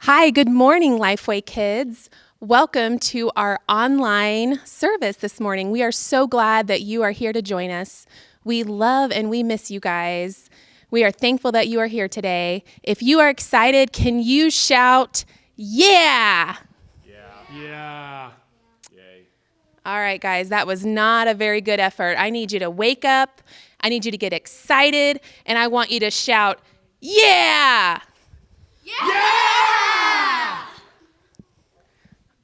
Hi, good morning, Lifeway kids. Welcome to our online service this morning. We are so glad that you are here to join us. We love and we miss you guys. We are thankful that you are here today. If you are excited, can you shout, yeah? Yeah. Yay. All right, guys, that was not a very good effort. I need you to wake up. I need you to get excited, and I want you to shout, yeah!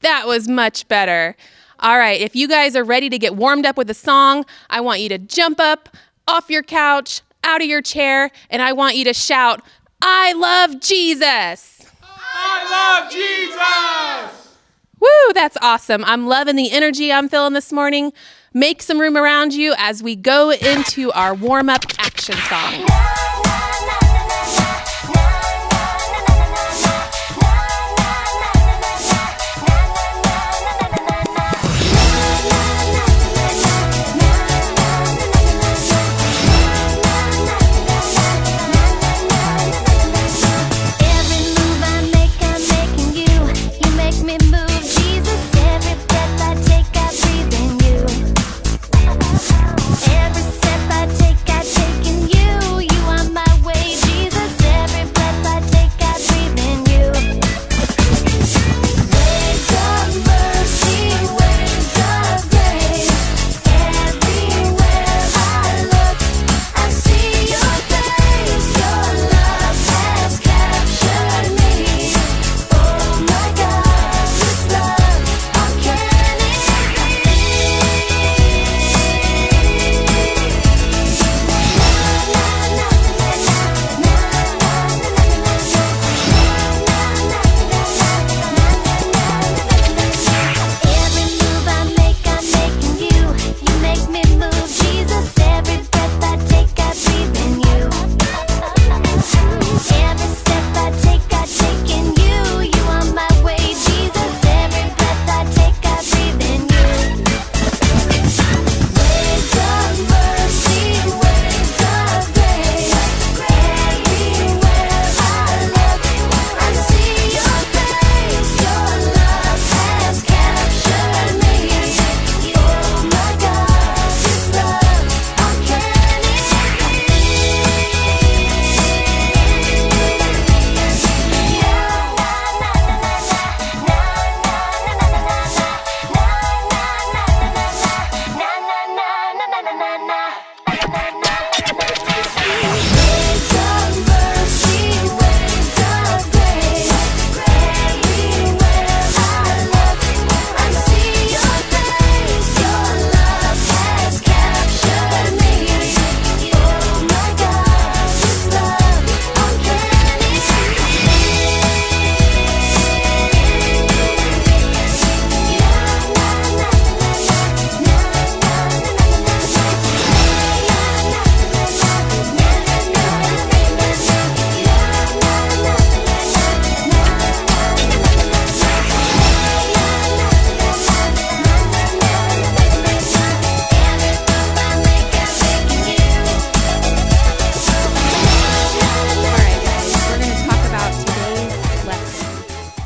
That was much better. All right, if you guys are ready to get warmed up with a song, I want you to jump up off your couch, out of your chair, and I want you to shout, I love Jesus. I love Jesus! Woo, that's awesome. I'm loving the energy I'm feeling this morning. Make some room around you as we go into our warm-up action song.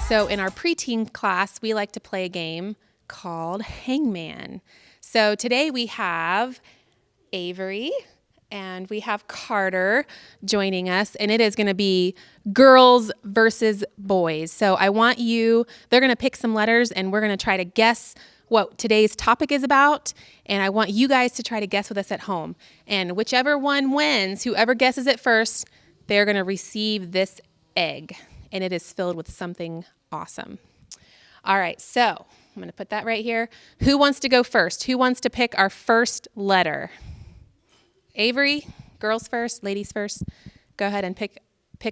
So in our preteen class, we like to play a game called Hangman. So today we have Avery and we have Carter joining us, and it is going to be girls versus boys. So I want you, they're going to pick some letters and we're going to try to guess what today's topic is about, and I want you guys to try to guess with us at home. And whichever one wins, whoever guesses it first, they're going to receive this egg, and it is filled with something awesome. All right, so I'm going to put that right here. Who wants to go first? Who wants to pick our first letter? Avery, girls first, ladies first. Go ahead and pick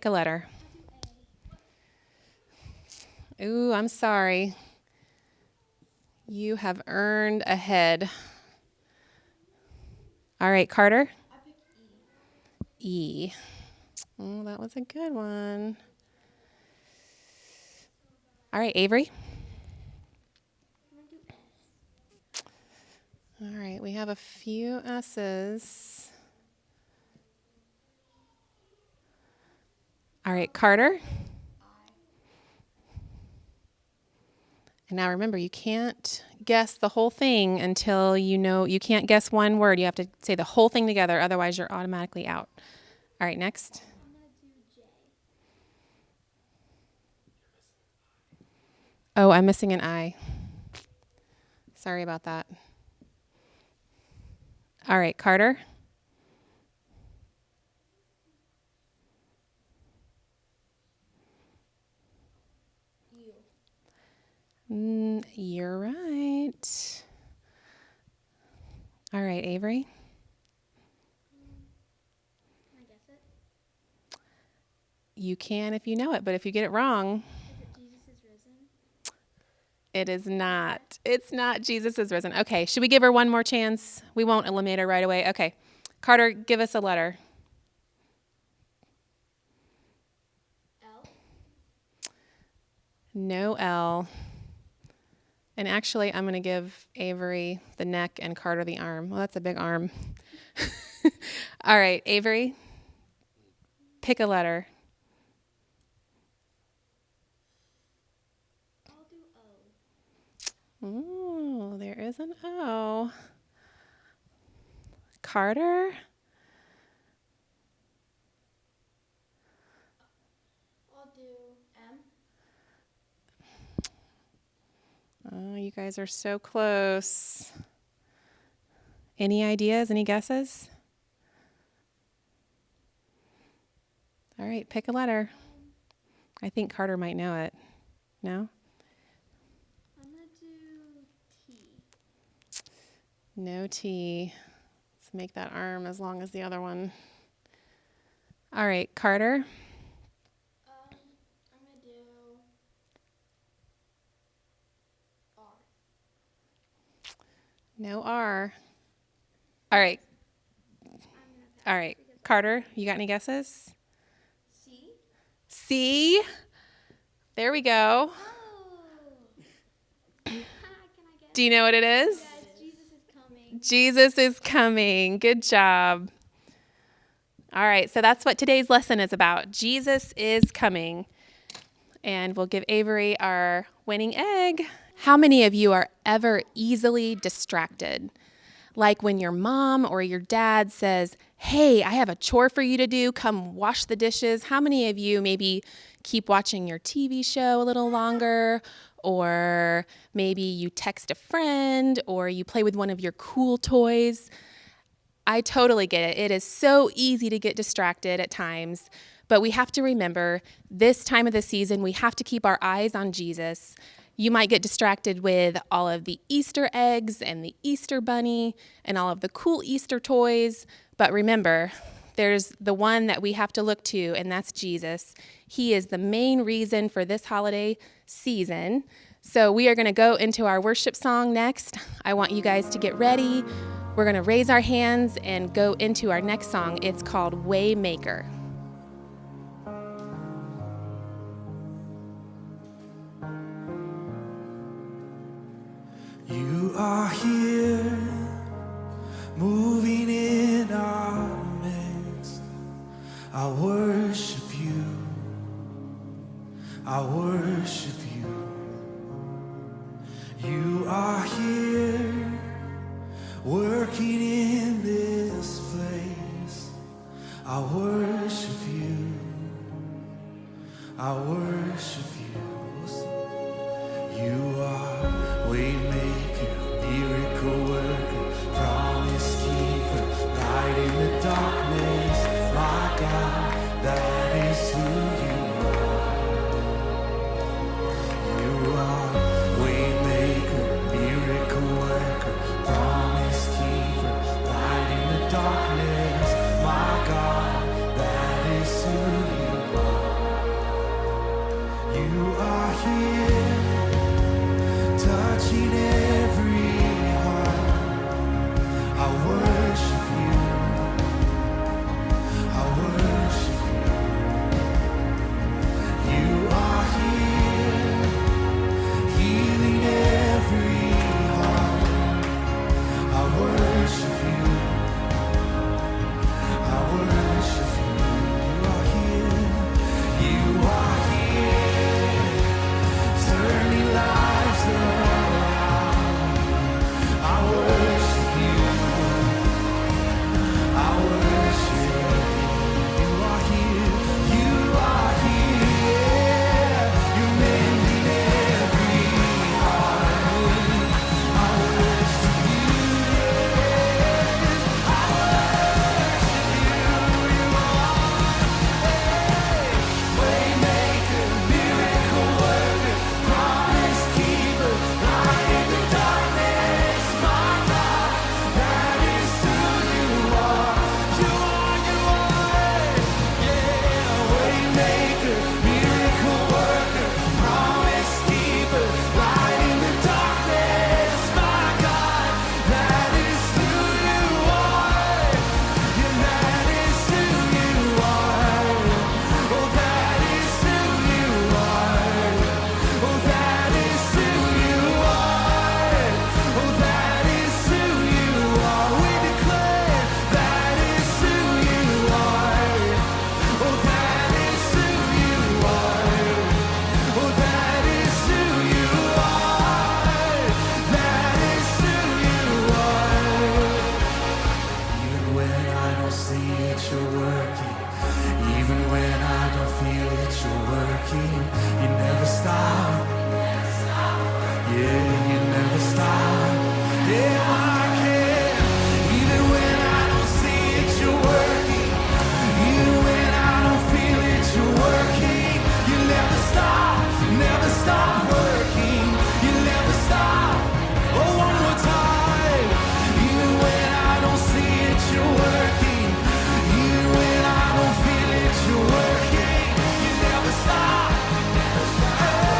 a letter. Ooh, I'm sorry. You have earned a head. All right, Carter? I picked E. E. Oh, that was a good one. All right, Avery? All right, we have a few S's. All right, Carter? And now remember, you can't guess the whole thing until you can't guess one word. You have to say the whole thing together, otherwise you're automatically out. All right, next. I'm gonna do J. Oh, I'm missing an I. Sorry about that. All right, Carter. U. You're right. All right, Avery. Can I guess it? You can if you know it, but if you get it wrong, Is it Jesus is risen? it is not. It's not Jesus is risen. Okay, should we give her one more chance? We won't eliminate her right away. Okay. Carter, give us a letter. L. No L. And actually, I'm going to give Avery the neck and Carter the arm. Well, that's a big arm. All right, Avery, pick a letter. I'll do O. Ooh, there is an O. Carter? I'll do M. Oh, you guys are so close. Any ideas? Any guesses? All right, pick a letter. I think Carter might know it. No? I'm gonna do T. No T. Let's make that arm as long as the other one. All right, Carter. I'm gonna do R. No R. All right. I'm gonna pass All right. because Carter, you got any guesses? C. C. There we go. Oh. Can I guess? Do you know what it is? Yes, Jesus is coming. Jesus is coming. Good job. All right, so that's what today's lesson is about. Jesus is coming. And we'll give Avery our winning egg. How many of you are ever easily distracted? Like when your mom or your dad says, "Hey, I have a chore for you to do. Come wash the dishes." How many of you maybe keep watching your TV show a little longer? Or maybe you text a friend or you play with one of your cool toys? I totally get it. It is so easy to get distracted at times, but we have to remember this time of the season, we have to keep our eyes on Jesus. You might get distracted with all of the Easter eggs and the Easter bunny and all of the cool Easter toys, but remember, there's the one that we have to look to, and that's Jesus. He is the main reason for this holiday season. So we are going to go into our worship song next. I want you guys to get ready. We're going to raise our hands and go into our next song. It's called Waymaker. You are here, moving in our midst. I worship you. I worship you. You are here, working in this place. I worship you. I worship you. You are waymaker, miracle worker, promise keeper, light in the darkness. My God, that is who you are. You are waymaker, miracle worker, promise keeper, light in the darkness. My God, that is who you are. You are here, touching every heart. I worship you. I worship you. You are here, healing every heart. I worship you. I worship you. You are here. You are here, turning lives around. Yeah, you never stop. Yeah, I can. Even when I don't see it, you're working. Even when I don't feel it, you're working. You never stop working. You never stop. Oh, one more time. Even when I don't see it, you're working. Even when I don't feel it, you're working. You never stop. Hey,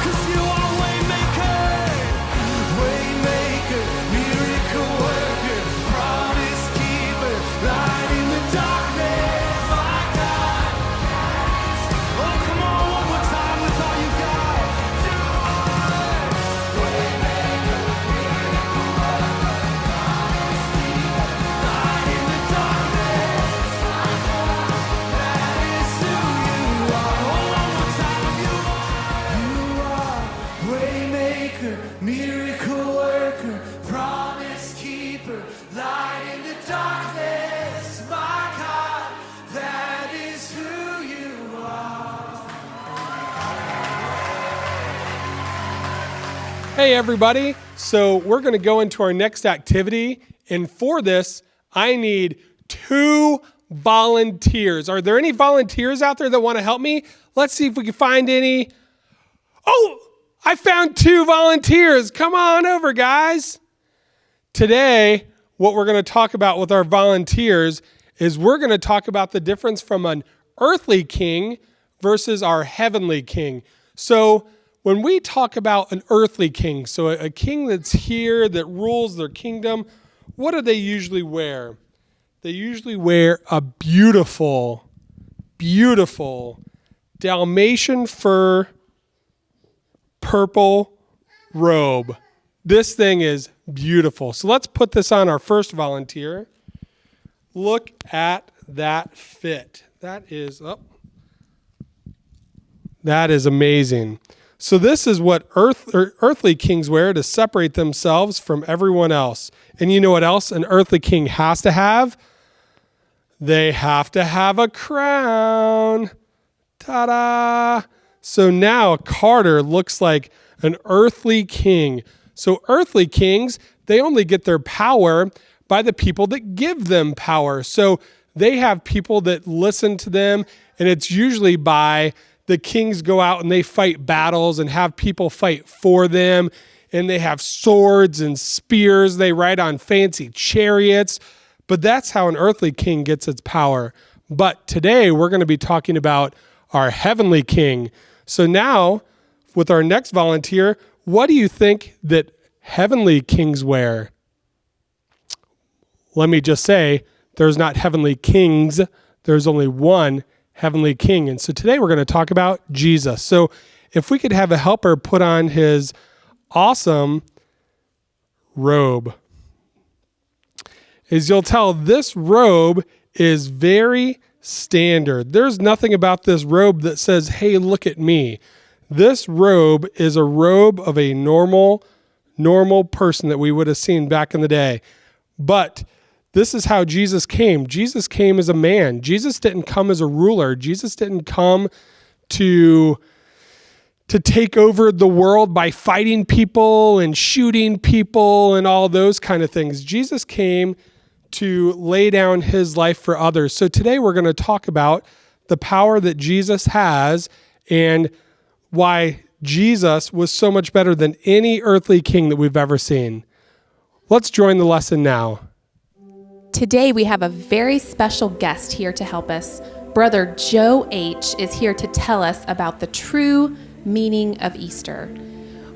'cause you are waymaker, miracle worker, promise keeper, light in the darkness, my God. Oh, come on, one more time with all you got. You are waymaker, miracle worker, promise keeper, light in the darkness, my God. That is who you are. Oh, one more time, you are waymaker, miracle worker, promise keeper, light in the darkness, my God. That is who you are. Hey, everybody. So we're going to go into our next activity. And for this, I need 2 volunteers. Are there any volunteers out there that want to help me? Let's see if we can find any. Oh, I found 2 volunteers. Come on over, guys. Today, what we're going to talk about with our volunteers is we're going to talk about the difference from an earthly king versus our heavenly king. So when we talk about an earthly king, so a king that's here that rules their kingdom, what do they usually wear? They usually wear a beautiful, beautiful Dalmatian fur purple robe. This thing is beautiful. So let's put this on our first volunteer. Look at that fit. That is amazing. So this is what earthly kings wear to separate themselves from everyone else. And you know what else an earthly king has to have? They have to have a crown. Ta-da! So now Carter looks like an earthly king. So earthly kings, they only get their power by the people that give them power. So they have people that listen to them, and it's usually by the kings go out and they fight battles and have people fight for them, and they have swords and spears. They ride on fancy chariots, but that's how an earthly king gets its power. But today we're going to be talking about our heavenly king. So now, with our next volunteer, what do you think that heavenly kings wear? Let me just say, there's not heavenly kings. There's only one heavenly king. And so today we're going to talk about Jesus. So if we could have a helper put on his awesome robe. As you'll tell, this robe is very standard. There's nothing about this robe that says, hey, look at me. This robe is a robe of a normal person that we would have seen back in the day. But this is how Jesus came. Jesus came as a man. Jesus didn't come as a ruler. Jesus didn't come to take over the world by fighting people and shooting people and all those kind of things. Jesus came to lay down his life for others. So today we're going to talk about the power that Jesus has and why Jesus was so much better than any earthly king that we've ever seen. Let's join the lesson now. Today we have a very special guest here to help us. Brother Joe H. is here to tell us about the true meaning of Easter.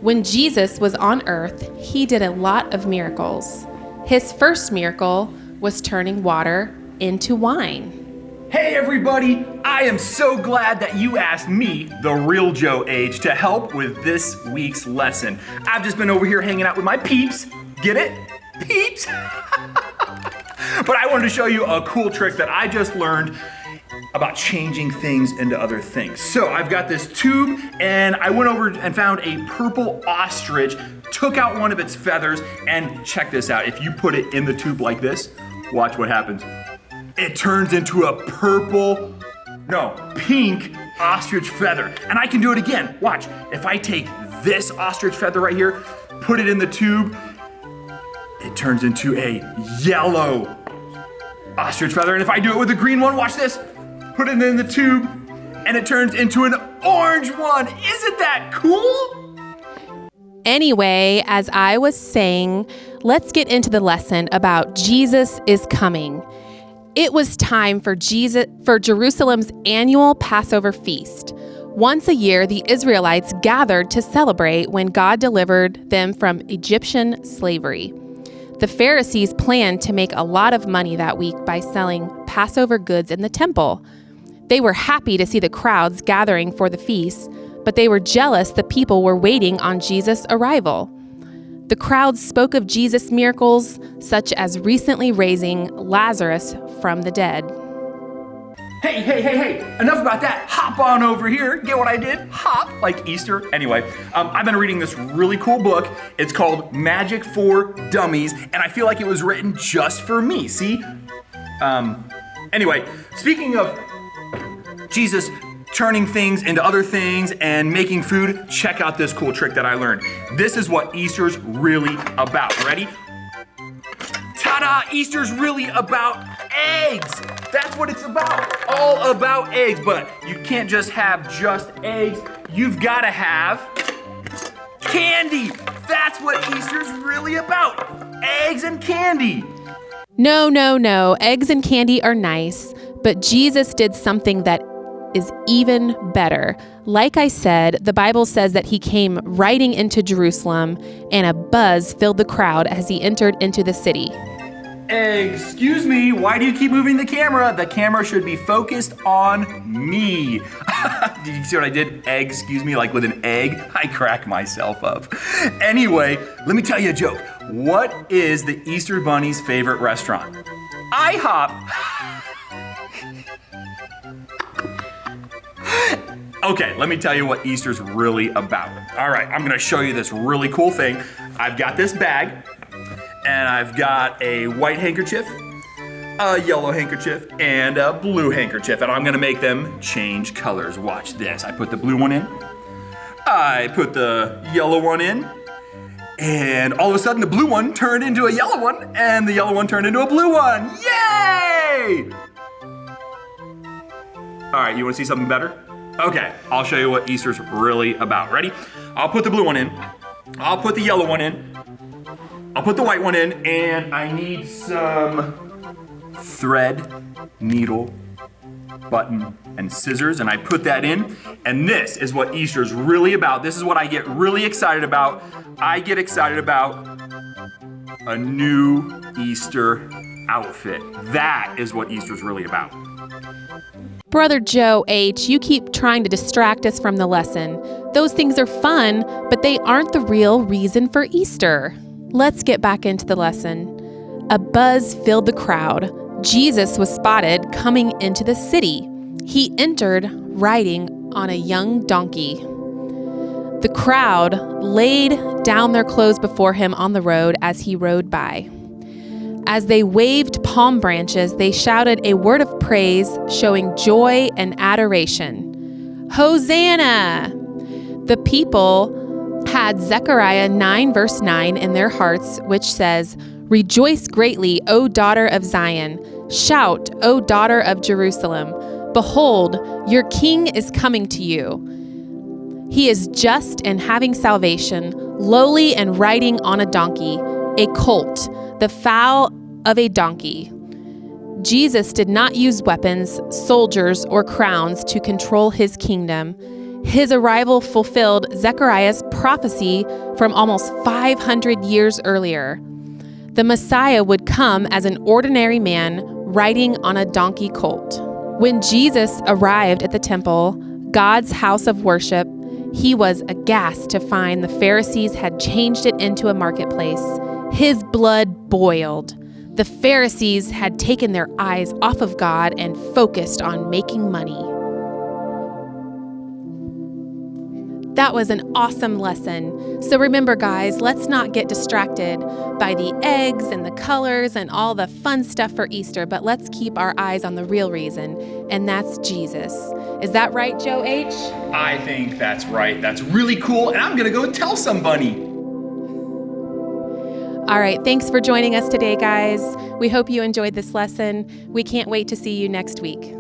When Jesus was on earth, he did a lot of miracles. His first miracle was turning water into wine. Hey everybody, I am so glad that you asked me, the real Joe H, to help with this week's lesson. I've just been over here hanging out with my peeps. Get it? Peeps? But I wanted to show you a cool trick that I just learned about changing things into other things. So I've got this tube, and I went over and found a purple ostrich, took out one of its feathers, and check this out. If you put it in the tube like this, watch what happens. It turns into a pink ostrich feather. And I can do it again. Watch. If I take this ostrich feather right here, put it in the tube, it turns into a yellow ostrich feather. And if I do it with a green one, watch this, put it in the tube, and it turns into an orange one. Isn't that cool? Anyway, as I was saying, let's get into the lesson about Jesus is coming. It was time for Jerusalem's annual Passover feast. Once a year, the Israelites gathered to celebrate when God delivered them from Egyptian slavery. The Pharisees planned to make a lot of money that week by selling Passover goods in the temple. They were happy to see the crowds gathering for the feast, but they were jealous the people were waiting on Jesus' arrival. The crowds spoke of Jesus' miracles, such as recently raising Lazarus from the dead. Hey, enough about that. Hop on over here. Get what I did? Hop, like Easter. Anyway, I've been reading this really cool book. It's called Magic for Dummies, and I feel like it was written just for me, see? Anyway, speaking of Jesus turning things into other things and making food, check out this cool trick that I learned. This is what Easter's really about. Ready? Ta-da! Easter's really about eggs. That's what it's about. All about eggs. But you can't just have just eggs. You've got to have candy. That's what Easter's really about. Eggs and candy. No. Eggs and candy are nice, but Jesus did something that is even better. Like I said, the Bible says that he came riding into Jerusalem, and a buzz filled the crowd as he entered into the city. Excuse me, why do you keep moving the camera? The camera should be focused on me. Did you see what I did? Excuse me, like with an egg? I crack myself up. Anyway, let me tell you a joke. What is the Easter Bunny's favorite restaurant? IHOP. Okay, let me tell you what Easter's really about. All right, I'm gonna show you this really cool thing. I've got this bag, and I've got a white handkerchief, a yellow handkerchief, and a blue handkerchief, and I'm gonna make them change colors. Watch this. I put the blue one in, I put the yellow one in, and all of a sudden the blue one turned into a yellow one, and the yellow one turned into a blue one. Yay! All right, you wanna see something better? Okay, I'll show you what Easter's really about. Ready? I'll put the blue one in, I'll put the yellow one in, I'll put the white one in, and I need some thread, needle, button, and scissors, and I put that in, and this is what Easter's really about. This is what I get really excited about. I get excited about a new Easter outfit. That is what Easter's really about. Brother Joe H., you keep trying to distract us from the lesson. Those things are fun, but they aren't the real reason for Easter. Let's get back into the lesson. A buzz filled the crowd. Jesus was spotted coming into the city. He entered riding on a young donkey. The crowd laid down their clothes before him on the road as he rode by. As they waved palm branches, they shouted a word of praise, showing joy and adoration. Hosanna! The people had Zechariah 9 verse 9 in their hearts, which says, Rejoice greatly, O daughter of Zion. Shout, O daughter of Jerusalem. Behold, your king is coming to you. He is just and having salvation, lowly and riding on a donkey, a colt, the foal of a donkey. Jesus did not use weapons, soldiers, or crowns to control his kingdom. His arrival fulfilled Zechariah's prophecy from almost 500 years earlier. The Messiah would come as an ordinary man riding on a donkey colt. When Jesus arrived at the temple, God's house of worship, he was aghast to find the Pharisees had changed it into a marketplace. His blood boiled. The Pharisees had taken their eyes off of God and focused on making money. That was an awesome lesson. So remember, guys, let's not get distracted by the eggs and the colors and all the fun stuff for Easter, but let's keep our eyes on the real reason, and that's Jesus. Is that right, Joe H? I think that's right. That's really cool, and I'm gonna go tell somebody. All right, thanks for joining us today, guys. We hope you enjoyed this lesson. We can't wait to see you next week.